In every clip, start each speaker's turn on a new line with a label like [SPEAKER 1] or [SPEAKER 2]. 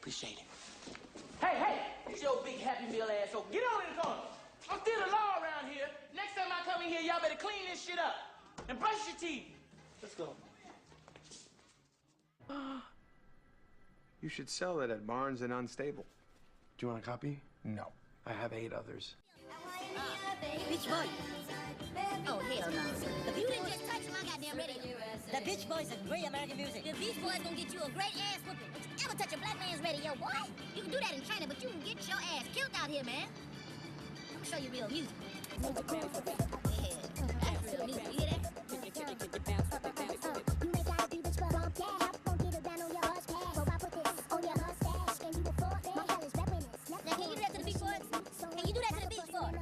[SPEAKER 1] Appreciate it. Hey, it's your big Happy Meal asshole. Get on in the corner. I'm still the law around here. Next time I come in here, y'all better clean this shit up. And brush your teeth. Let's go.
[SPEAKER 2] You should sell it at Barnes and Unstable. Do you want a copy? No. I have 8 others.
[SPEAKER 3] Beach Boy. Oh, hell no. If you didn't just touch my goddamn radio. The Beach Boys is great American music. The Beach Boys gonna get you a great ass whooping. Don't you ever touch a black man's radio, boy. You can do that in China, but you can get your ass killed out here, man. I'm gonna show you real music. Yeah, that's real music. You hear that? Now, can you do that to the Beach Boys? Can you do that to the Beach Boys?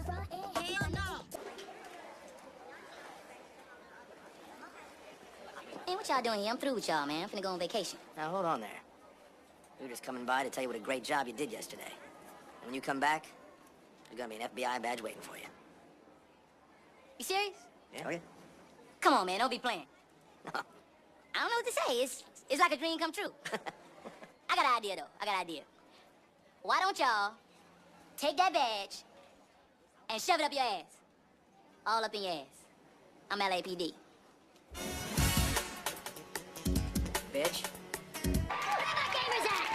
[SPEAKER 3] Hell no. Man, what y'all doing here? I'm through with y'all, man. I'm finna go on vacation.
[SPEAKER 4] Now, hold on there. We were just coming by to tell you what a great job you did yesterday. And when you come back, there's gonna be an FBI badge waiting for you.
[SPEAKER 3] You serious?
[SPEAKER 4] Yeah, okay.
[SPEAKER 3] Come on, man. Don't be playing.
[SPEAKER 4] No.
[SPEAKER 3] I don't know what to say. It's like a dream come true. I got an idea, though. I got an idea. Why don't y'all take that badge and shove it up your ass? All up in your ass. I'm LAPD.
[SPEAKER 4] Bitch.
[SPEAKER 3] Where my gamers at?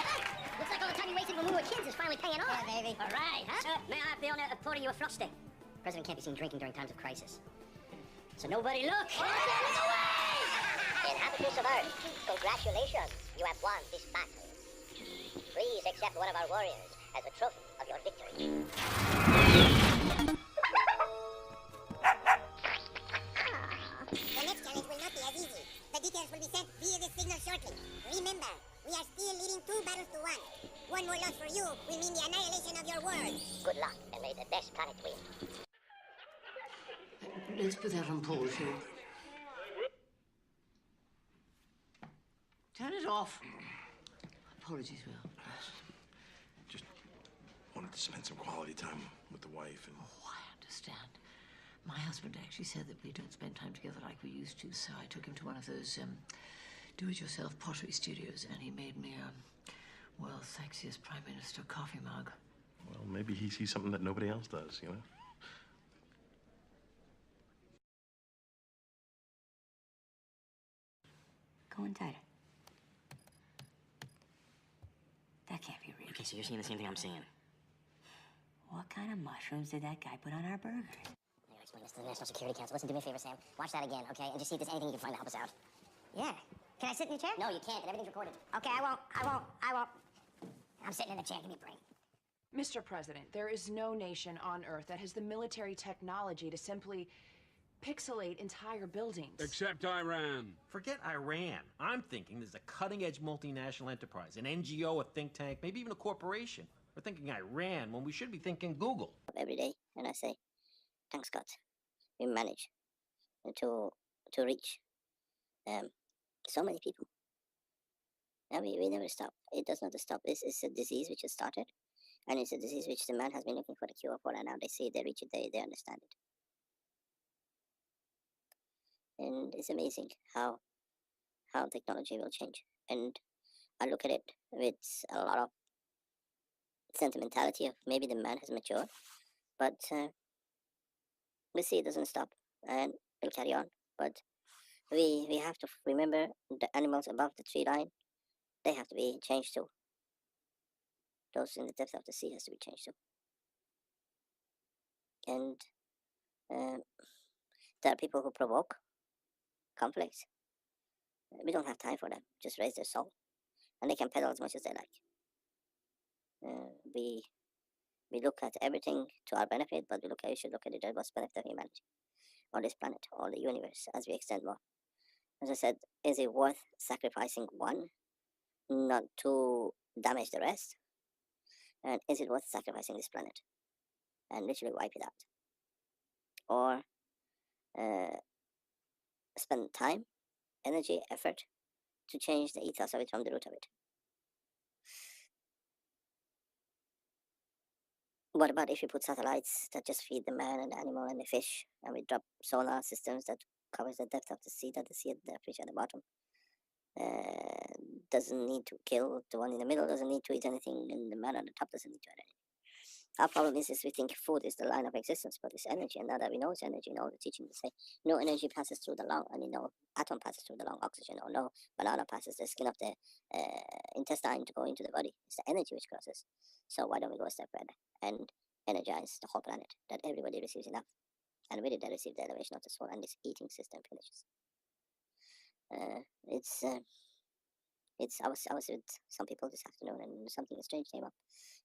[SPEAKER 3] Looks like all the time you wasted when we were kids is finally paying off. Yeah, baby. All right, huh? May I be on a pouring you a frosting? President can't be seen drinking during times of crisis. So nobody look.
[SPEAKER 5] Inhabitants of Earth, congratulations. You have won this battle. Please accept one of our warriors as a trophy of your victory.
[SPEAKER 6] The next challenge will not be as easy. The details will be sent via the signal shortly. Remember, we are still leading 2 battles to 1. One more loss for you will mean the annihilation of your world.
[SPEAKER 5] Good luck, and may the best planet win.
[SPEAKER 7] Let's put that on pause here. Turn it off. Apologies, Will.
[SPEAKER 8] Just wanted to spend some quality time with the wife and...
[SPEAKER 7] Oh, I understand. My husband actually said that we don't spend time together like we used to, so I took him to one of those do-it-yourself pottery studios, and he made me world's sexiest Prime Minister coffee mug.
[SPEAKER 8] Well, maybe he sees something that nobody else does, you know?
[SPEAKER 3] Go in tighter. That can't be real.
[SPEAKER 4] Okay, so you're seeing the same thing I'm seeing.
[SPEAKER 3] What kind of mushrooms did that guy put on our burgers?
[SPEAKER 5] I'm gonna explain this to the National Security Council. Listen, do me a favor, Sam. Watch that again, okay? And just see if there's anything you can find to help us out.
[SPEAKER 3] Yeah. Can I sit in the chair?
[SPEAKER 5] No, you can't, and everything's recorded.
[SPEAKER 3] Okay, I won't. I'm sitting in the chair. Give me a break.
[SPEAKER 9] Mr. President, there is no nation on Earth that has the military technology to simply pixelate entire buildings.
[SPEAKER 10] Except Iran.
[SPEAKER 11] Forget Iran. I'm thinking there's a cutting-edge multinational enterprise, an NGO, a think tank, maybe even a corporation. We're thinking Iran when we should be thinking Google.
[SPEAKER 5] Every day, and I say, thanks God, we manage to reach so many people. And we never stop. It does not stop. This is a disease which has started, and it's a disease which the man has been looking for a cure for, and now they see it, they reach it, they understand it. And it's amazing how technology will change. And I look at it with a lot of sentimentality of maybe the man has matured, but we see it doesn't stop, and it'll carry on. But we have to remember the animals above the tree line, they have to be changed too. Those in the depth of the sea has to be changed too. And there are people who provoke conflicts. We don't have time for them. Just raise their soul, and they can peddle as much as they like. We look at everything to our benefit, but we should look at it as what's benefit of humanity, or this planet, or the universe, as we extend more. As I said, is it worth sacrificing one, not to damage the rest? And is it worth sacrificing this planet and literally wipe it out? Or spend time, energy, effort to change the ethos of it from the root of it? What about if you put satellites that just feed the man and the animal and the fish, and we drop sonar systems that covers the depth of the sea, that the sea at the fish at the bottom? doesn't need to kill. The one in the middle doesn't need to eat anything, and the man on the top doesn't need to eat anything. Our problem is we think food is the line of existence, but it's energy, and now that we know it's energy, all the teachings say no energy passes through the lung, and no atom passes through the lung, oxygen, or no banana passes the skin of the intestine to go into the body. It's the energy which crosses. So why don't we go a step further and energize the whole planet, that everybody receives enough, and with it they receive the elevation of the soul, and this eating system finishes. I was with some people this afternoon, and something strange came up.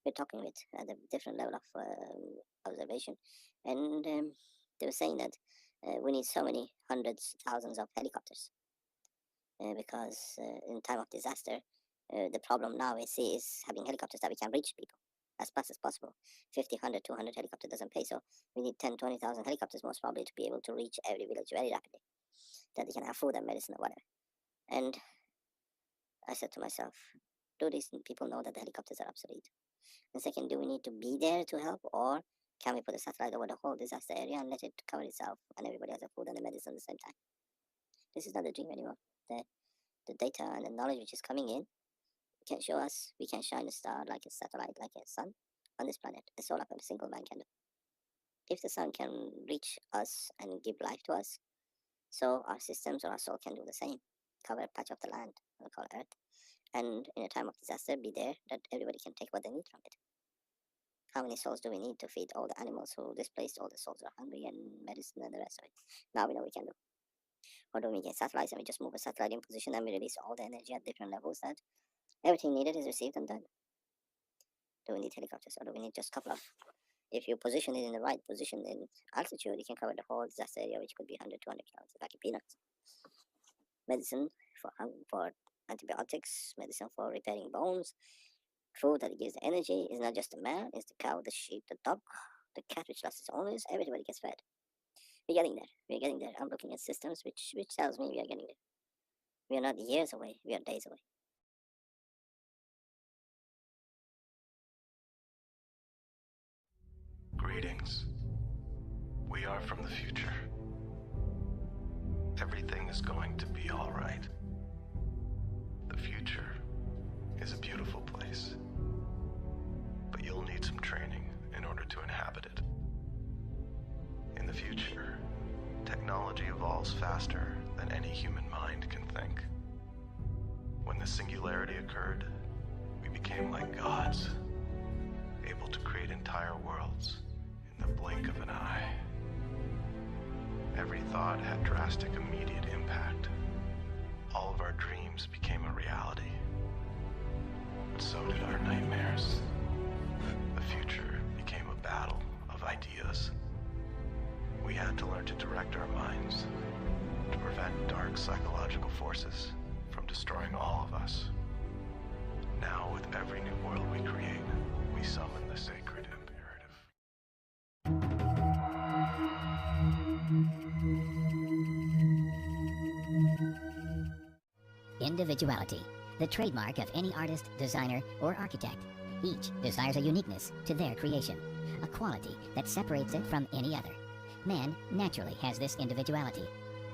[SPEAKER 5] We're talking with at a different level of observation, and they were saying that we need so many hundreds, thousands of helicopters because in time of disaster, the problem now we see is having helicopters that we can reach people as fast as possible. 50, 100, 200 helicopters doesn't pay, so we need 10, 20,000 helicopters most probably to be able to reach every village very rapidly, that they can have food and medicine or whatever. And I said to myself, do these people know that the helicopters are obsolete? And second, do we need to be there to help, or can we put a satellite over the whole disaster area and let it cover itself and everybody has the food and the medicine at the same time? This is not a dream anymore. The data and the knowledge which is coming in can show us we can shine a star like a satellite, like a sun on this planet. It's all like a single man can do. If the sun can reach us and give life to us, so our systems or our soul can do the same. Cover a patch of the land, we call Earth, and in a time of disaster, be there that everybody can take what they need from it. How many souls do we need to feed all the animals who displaced? All the souls are hungry, and medicine and the rest of it. Now we know we can do. Or do we get satellites and we just move a satellite in position and we release all the energy at different levels that everything needed is received and done? Do we need helicopters, or do we need just a couple of? If you position it in the right position in altitude, you can cover the whole disaster area, which could be 100, 200 kilometers, like in peanuts. Medicine for antibiotics, medicine for repairing bones, food that gives the energy. Is not just the man, it's the cow, the sheep, the dog, the cat which lost its owners. Everybody gets fed. We're getting there. We're getting there. I'm looking at systems which tells me we are getting there. We are not years away. We are days away.
[SPEAKER 8] Greetings. We are from the future. Everything is going to be all right. The future is a beautiful place, but you'll need some training in order to inhabit it. In the future, technology evolves faster than any human mind can think. When the singularity occurred, we became like gods, able to create entire worlds in the blink of an eye. Every thought had drastic immediate impact. All of our dreams became a reality. But so did our nightmares. The future became a battle of ideas. We had to learn to direct our minds to prevent dark psychological forces from destroying all of us. Now, with every new world we create, we summon the sacred imperative.
[SPEAKER 10] Individuality, the trademark of any artist, designer, or architect. Each desires a uniqueness to their creation, a quality that separates it from any other. Man naturally has this individuality,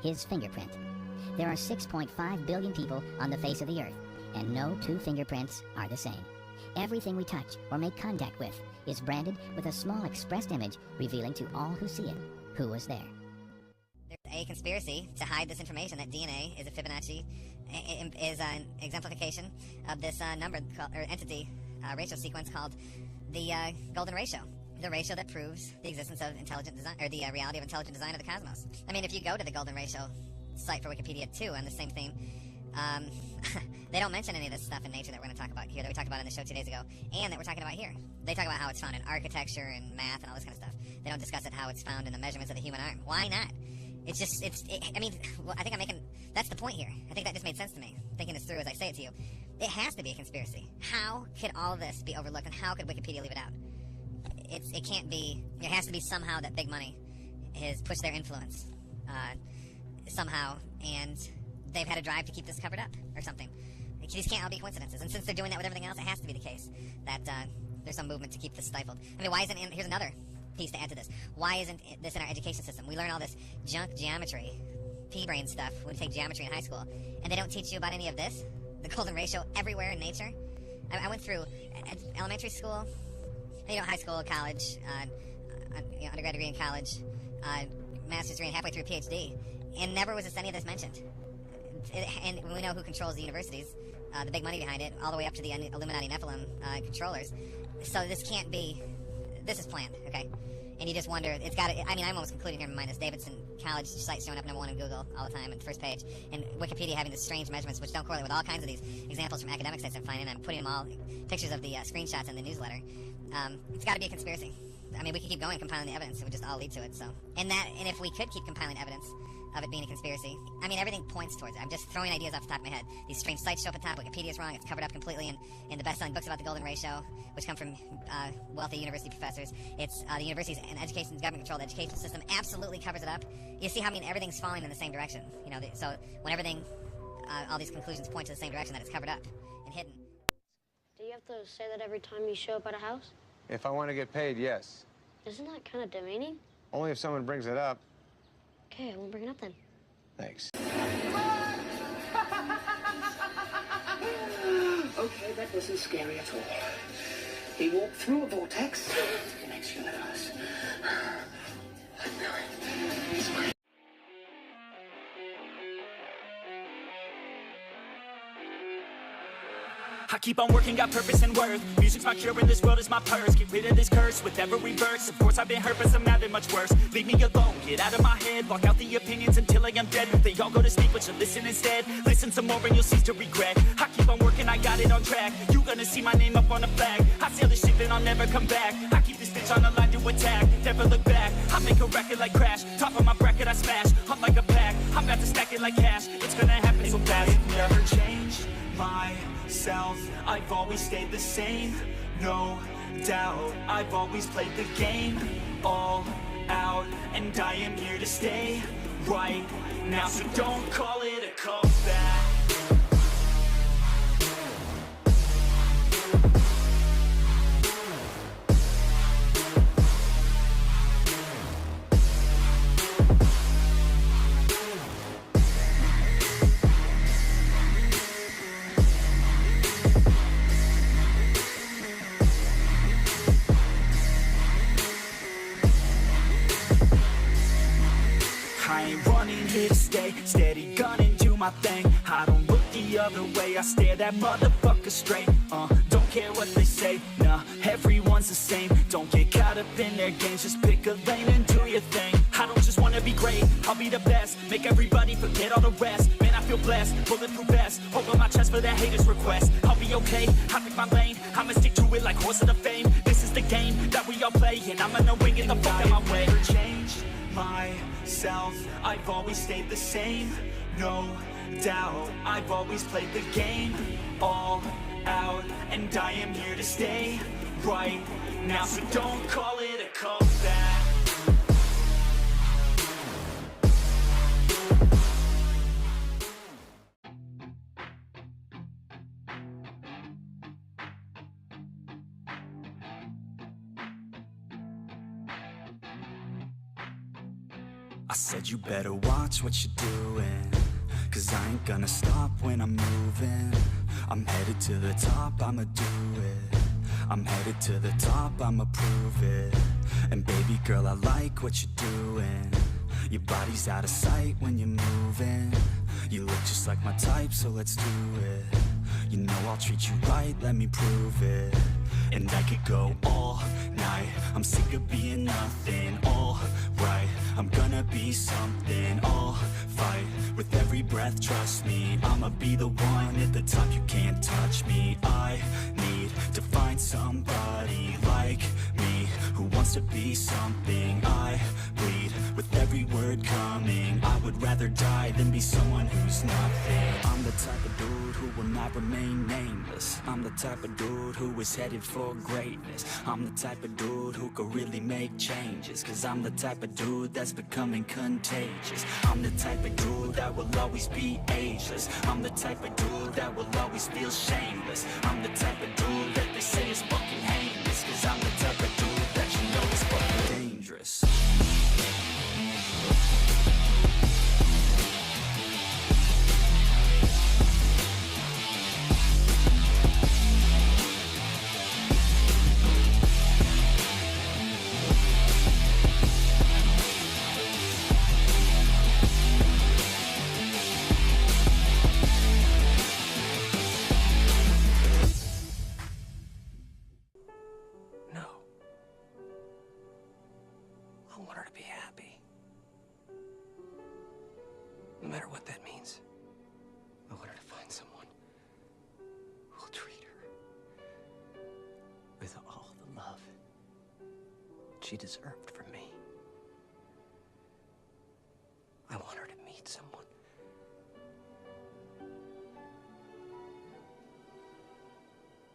[SPEAKER 10] his fingerprint. There are 6.5 billion people on the face of the earth, and no two fingerprints are the same. Everything we touch or make contact with is branded with a small expressed image revealing to all who see it who was there.
[SPEAKER 4] There's a conspiracy to hide this information that DNA is a Fibonacci, is an exemplification of this number or entity ratio sequence called the Golden Ratio. The ratio that proves the existence of intelligent design, or the reality of intelligent design of the cosmos. I mean, if you go to the Golden Ratio site for Wikipedia too, on the same theme, they don't mention any of this stuff in nature that we're going to talk about here, that we talked about in the show 2 days ago, and that we're talking about here. They talk about how it's found in architecture and math and all this kind of stuff. They don't discuss it how it's found in the measurements of the human arm. Why not? It's just, I mean, well, I think I'm making, that's the point here. I think that just made sense to me, thinking this through as I say it to you. It has to be a conspiracy. How could all this be overlooked, and how could Wikipedia leave it out? It can't be, it has to be somehow that big money has pushed their influence, somehow, and they've had a drive to keep this covered up, or something. These can't all be coincidences, and since they're doing that with everything else, it has to be the case that there's some movement to keep this stifled. I mean, why isn't, here's another piece to add to this. Why isn't this in our education system? We learn all this junk geometry pea brain stuff when you take geometry in high school, and they don't teach you about any of this? The golden ratio everywhere in nature? I went through elementary school, high school, college, undergrad degree in college, master's degree, and halfway through a PhD, and never was any of this mentioned. And we know who controls the universities, the big money behind it, all the way up to the Illuminati Nephilim controllers. So this can't be. This is planned, okay? And you just wonder, it's got to, I'm almost concluding here in my mind, this Davidson College site showing up #1 in Google all the time on the first page, and Wikipedia having the strange measurements which don't correlate with all kinds of these examples from academic sites I'm finding, and I'm putting them all, pictures of the screenshots in the newsletter. It's got to be a conspiracy. We could keep going compiling the evidence, it would just all lead to it, so. And if we could keep compiling evidence of it being a conspiracy, everything points towards it. I'm just throwing ideas off the top of my head. These strange sites show up at the top, Wikipedia's wrong, it's covered up completely in the best-selling books about the golden ratio, which come from wealthy university professors. It's the universities and education, government-controlled educational system absolutely covers it up. You see how, everything's falling in the same direction. So when everything, all these conclusions point to the same direction, that it's covered up and hidden.
[SPEAKER 12] Do you have to say that every time you show up at a house?
[SPEAKER 2] If I want to get paid, yes.
[SPEAKER 12] Isn't that kind of demeaning?
[SPEAKER 2] Only if someone brings it up.
[SPEAKER 12] Okay, I won't bring it up then.
[SPEAKER 2] Thanks.
[SPEAKER 13] Okay, that wasn't scary at all. He walked through a vortex to the next universe.
[SPEAKER 14] I keep on working, got purpose and worth. Music's my cure and this world is my purse. Get rid of this curse with every verse. Of course I've been hurt, but some have been much worse. Leave me alone, get out of my head. Block out the opinions until I am dead. They all go to sleep, but you listen instead. Listen some more and you'll cease to regret. I keep on working, I got it on track. You gonna see my name up on the flag. I sail this ship and I'll never come back. I keep this bitch on the line to attack. Never look back, I make a record like Crash. Top of my bracket I smash, hunt like a pack. I'm about to stack it like cash. It's gonna happen so fast. Never change myself, I've always stayed the same, no doubt. I've always played the game all out, and I am here to stay right now. So don't call it a comeback. Here to stay, steady gunning, do my thing. I don't look the other way, I stare that motherfucker straight. Don't care what they say, nah, everyone's the same. Don't get caught up in their games, just pick a lane and do your thing. I don't just wanna be great, I'll be the best. Make everybody forget all the rest. Man, I feel blessed, bulletproof vest over my chest for that haters' request. I'll be okay, I pick my lane, I'ma stick to it like horse of the fame. This is the game that we all play, and I'm gonna win, get the fuck out my way. Change myself, I've always stayed the same, no doubt. I've always played the game all out, and I am here to stay right now. So don't call it a comeback. I said you better watch what you're doing, 'cause I ain't gonna stop when I'm moving. I'm headed to the top, I'ma do it. I'm headed to the top, I'ma prove it. And baby girl, I like what you're doing. Your body's out of sight when you're moving. You look just like my type, so let's do it. You know I'll treat you right, let me prove it. And I could go all night, I'm sick of being nothing. All right, I'm gonna be something. I'll fight with every breath, trust me. I'ma be the one at the top, you can't touch me. I need to find somebody like me, who wants to be something. I bleed with every word coming. I would rather die than be someone who's nothing. I'm the type of dude who will not remain nameless. I'm the type of dude who is headed for greatness. I'm the type of dude who could really make changes, 'cause I'm the type of dude that's becoming contagious. I'm the type of dude that will always be ageless. I'm the type of dude that will always feel shameless. I'm the type of dude that they say is fucking heinous, 'cause I'm the type of dude that you know is fucking dangerous.
[SPEAKER 15] with all the love she deserved from me. I want her to meet someone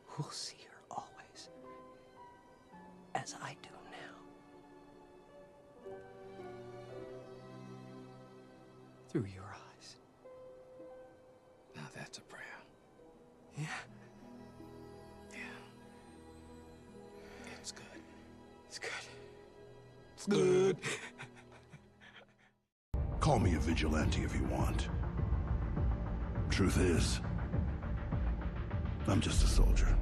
[SPEAKER 15] who'll see her always as I do now. Through your eyes.
[SPEAKER 2] Now that's a prayer.
[SPEAKER 15] Yeah.
[SPEAKER 2] Yeah. It's good.
[SPEAKER 15] It's good. It's good.
[SPEAKER 16] Call me a vigilante if you want. Truth is, I'm just a soldier.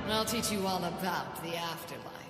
[SPEAKER 17] I'll teach you all about the afterlife.